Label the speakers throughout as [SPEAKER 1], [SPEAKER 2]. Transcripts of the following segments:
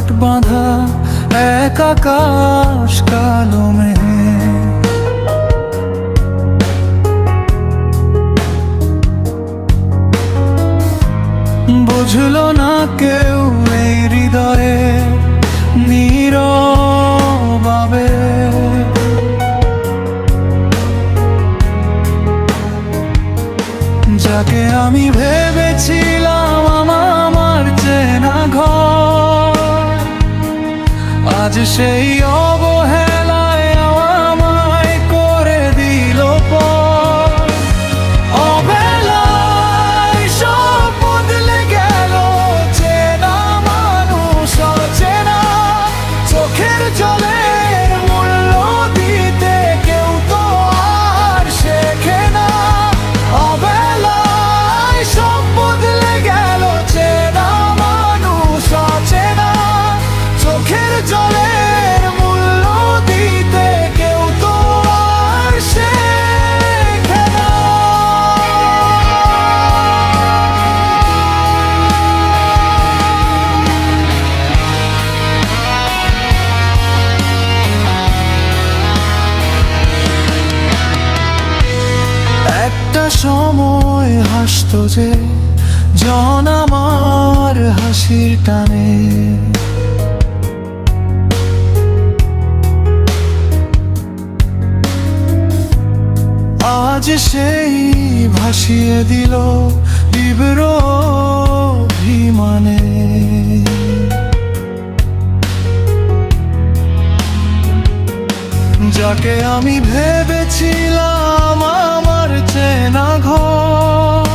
[SPEAKER 1] জমাট বাঁধা এক আকাশ কালো মেঘে। বুঝলো না কেউ এই হৃদয়ে নীরবে, যাকে আমি ভেবেছিলাম আমার চেনা ঘর, আজ সেই অবহেলায় আমায় করে দিল পর। অবেলায় সব বদলে গেল, চেনা মানুষ অচেনা, চোখের জলের মূল্য দিতে কেউ তো আর শেখে না। অবেলায় সব বদলে গেল, চেনা মানুষ অচেনা, চোখের জলের মূল্য দিতে কেউ তো আর শেখে না। একটা সময় হাসতো যে জন আমার হাসির টানে, আজ সেই ভাসিয়ে দিল তীব্র অভিমানে। যাকে আমি ভেবেছিলাম আমার চেনা ঘর,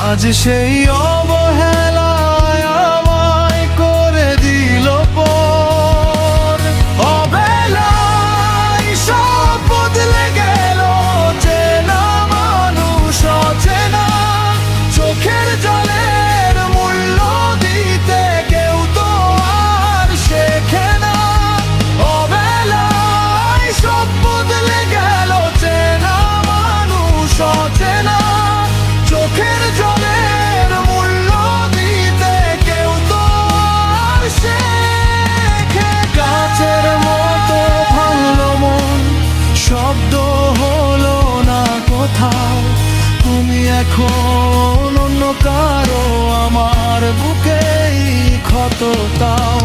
[SPEAKER 1] আজ সেই অবহেলায় আমায় করে দিল পর। অবেলায় সব বদলে গেল, চেনা মানুষ অচেনা, চোখের জলের মূল্য দিতে কেউ তো আর শেখে না। অবেলায় সব বদলে গেল, চেনা মানুষ অচেনা, চোখের জলের মূল্য দিতে কেউ তো আর শেখে। গাছের মতো ভাঙলো মন, শব্দ হলো না কোথাও, তুমি এখন অন্য কারো, আমার বুকেই ক্ষত তাও।